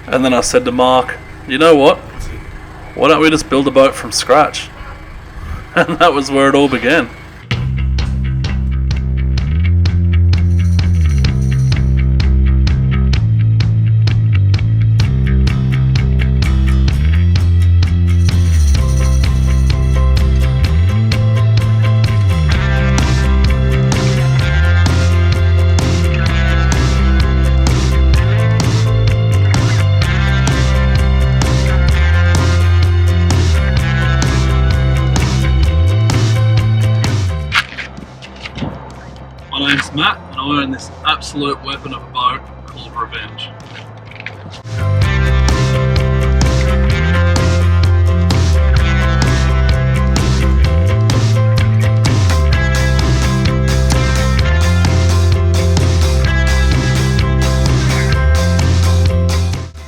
And then I said to Mark, you know what? Why don't we just build a boat from scratch? And that was where it all began. My name's Matt, and I own this absolute weapon of a boat called Revenge.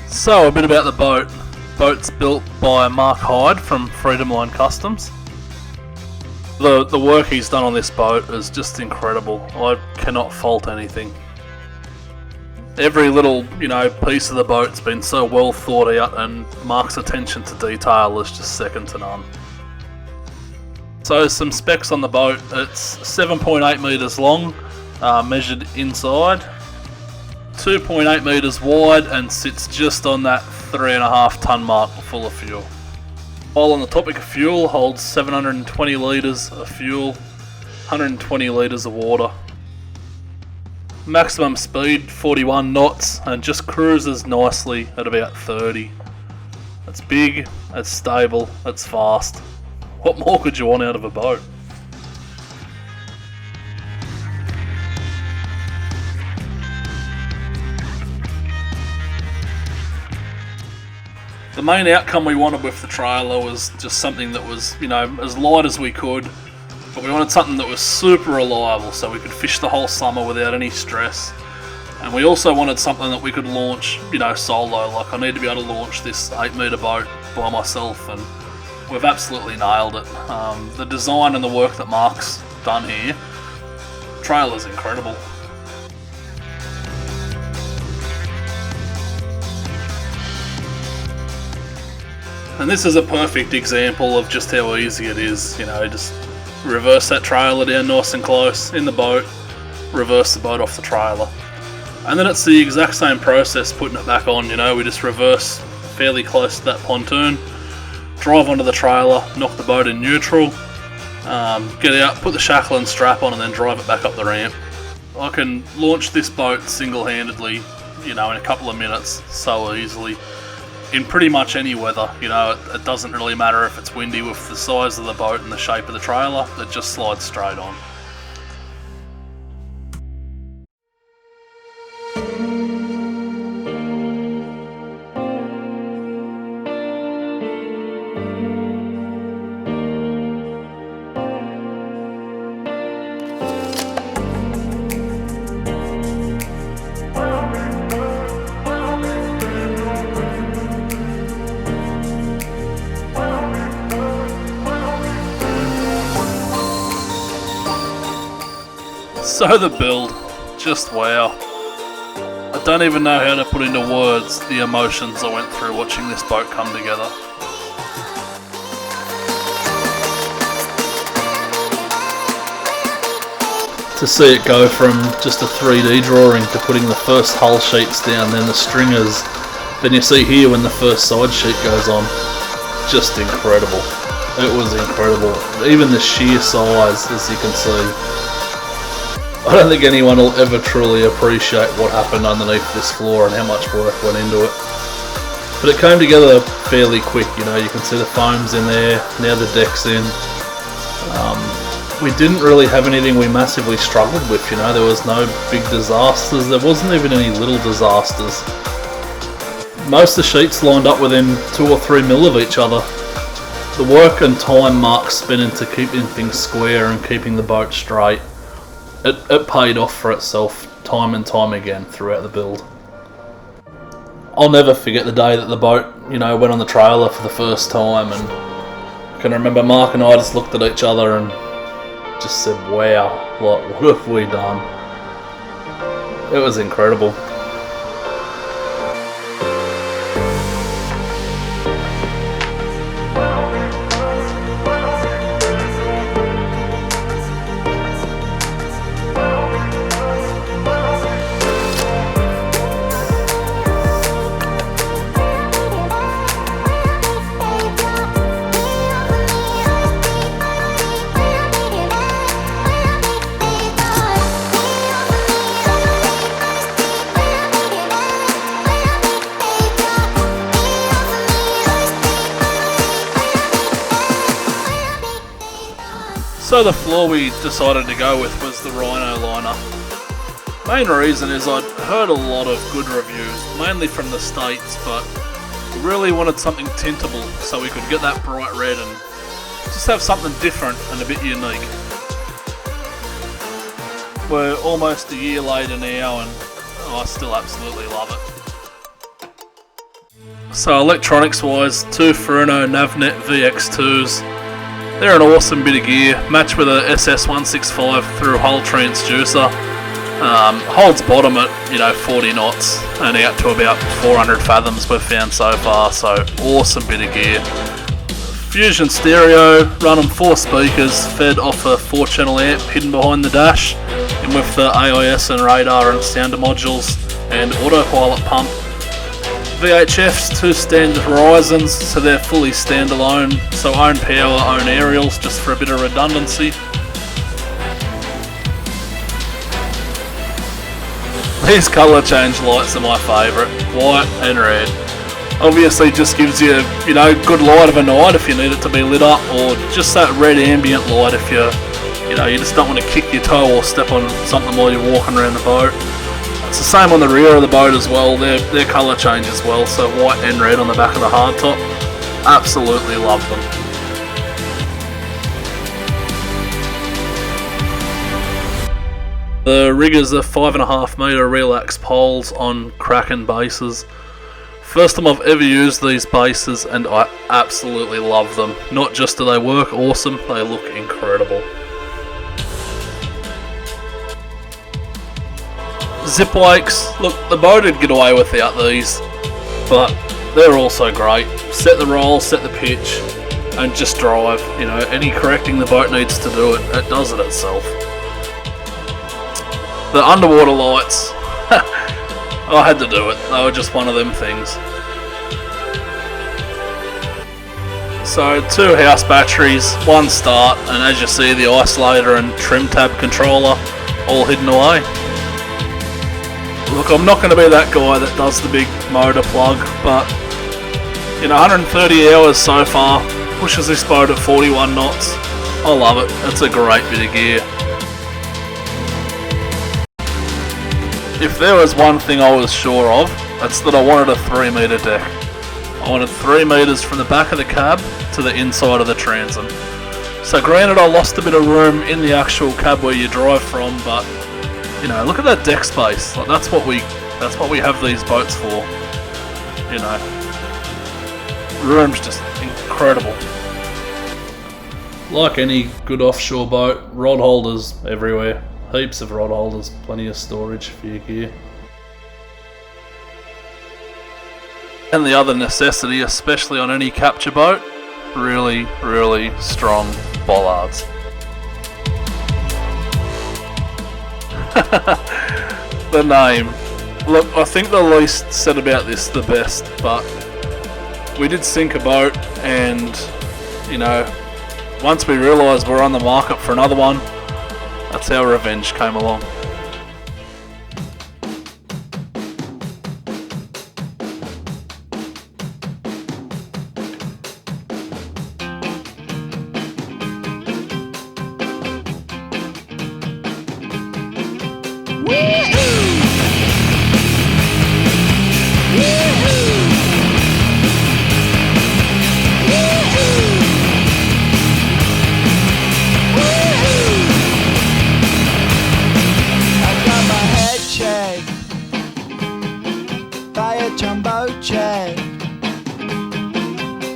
So, a bit about the boat. Boat's built by Mark Hyde from Freedom Line Customs. The work he's done on this boat is just incredible. I cannot fault anything. Every little, piece of the boat's been so well thought out, and Mark's attention to detail is just second to none. So some specs on the boat. It's 7.8 metres long, measured inside, 2.8 metres wide, and sits just on that 3.5 tonne mark full of fuel. While on the topic of fuel, holds 720 litres of fuel, 120 litres of water. Maximum speed 41 knots, and just cruises nicely at about 30. It's big, it's stable, it's fast. What more could you want out of a boat? The main outcome we wanted with the trailer was just something that was, as light as we could, but we wanted something that was super reliable so we could fish the whole summer without any stress. And we also wanted something that we could launch, solo. Like, I need to be able to launch this 8 metre boat by myself, and we've absolutely nailed it. The design and the work that Mark's done here, the trailer's incredible. And this is a perfect example of just how easy it is, just reverse that trailer down nice and close in the boat, reverse the boat off the trailer. And then it's the exact same process putting it back on, we just reverse fairly close to that pontoon, drive onto the trailer, knock the boat in neutral, get out, put the shackle and strap on, and then drive it back up the ramp. I can launch this boat single-handedly, in a couple of minutes, so easily. In pretty much any weather, it doesn't really matter if it's windy. With the size of the boat and the shape of the trailer, it just slides straight on. So the build, just wow. I don't even know how to put into words the emotions I went through watching this boat come together. To see it go from just a 3D drawing to putting the first hull sheets down, then the stringers, then you see here when the first side sheet goes on, just incredible. It was incredible. Even the sheer size, as you can see. I don't think anyone will ever truly appreciate what happened underneath this floor and how much work went into it. But it came together fairly quick, you can see the foam's in there, now the deck's in. We didn't really have anything we massively struggled with, there was no big disasters, there wasn't even any little disasters. Most of the sheets lined up within 2 or 3 mil of each other. The work and time Mark spent into keeping things square and keeping the boat straight, it paid off for itself time and time again throughout the build. I'll never forget the day that the boat, went on the trailer for the first time, and I can remember Mark and I just looked at each other and just said, wow, what have we done? It was incredible. So the floor we decided to go with was the Rhino liner. Main reason is I'd heard a lot of good reviews, mainly from the States, but we really wanted something tintable so we could get that bright red and just have something different and a bit unique. We're almost a year later now and I still absolutely love it. So electronics wise, two Furuno Navnet VX2s. They're an awesome bit of gear, matched with a SS165 through hull transducer. Holds bottom at 40 knots and out to about 400 fathoms we've found so far, so awesome bit of gear. Fusion stereo, running 4 speakers, fed off a 4-channel amp hidden behind the dash, and with the AIS and radar and sounder modules and autopilot pump. VHFs, 2 standard horizons, so they're fully standalone, so own power, own aerials, just for a bit of redundancy. These colour change lights are my favourite, white and red. Obviously just gives you, good light of a night if you need it to be lit up, or just that red ambient light if you just don't want to kick your toe or step on something while you're walking around the boat. It's the same on the rear of the boat as well, their colour change as well, so white and red on the back of the hardtop. Absolutely love them. The riggers are 5.5 metre relax poles on Kraken bases. First time I've ever used these bases and I absolutely love them. Not just do they work awesome, they look incredible. Zip wakes, look, the boat would get away without these, but they're also great. Set the roll, set the pitch, and just drive. Any correcting the boat needs to do, it does it itself. The underwater lights, I had to do it, they were just one of them things. So 2 house batteries, 1 start, and as you see the isolator and trim tab controller all hidden away. Look, I'm not going to be that guy that does the big motor plug, but 130 hours so far, pushes this boat at 41 knots. I love it, it's a great bit of gear. If there was one thing I was sure of, it's that I wanted a 3 metre deck. I wanted 3 metres from the back of the cab to the inside of the transom. So granted I lost a bit of room in the actual cab where you drive from, but look at that deck space. Like that's what we have these boats for. Room's just incredible. Like any good offshore boat, rod holders everywhere. Heaps of rod holders, plenty of storage for your gear. And the other necessity, especially on any capture boat, really, really strong bollards. The name. Look, I think the least said about this the best, but we did sink a boat and, once we realised we're on the market for another one, that's how revenge came along.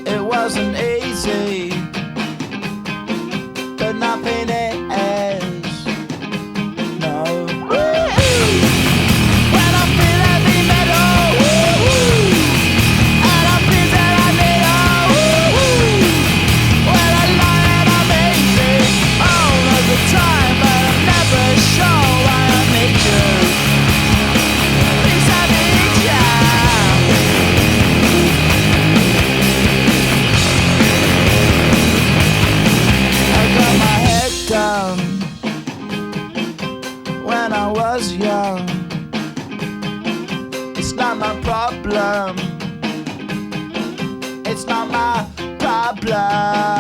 It wasn't easy, but nothing is. No. When I feel heavy metal, and I feel that I need when I lie and I'm easy all of the time, but I'm never sure why I need you. Because I need you. When I was young, it's not my problem. It's not my problem.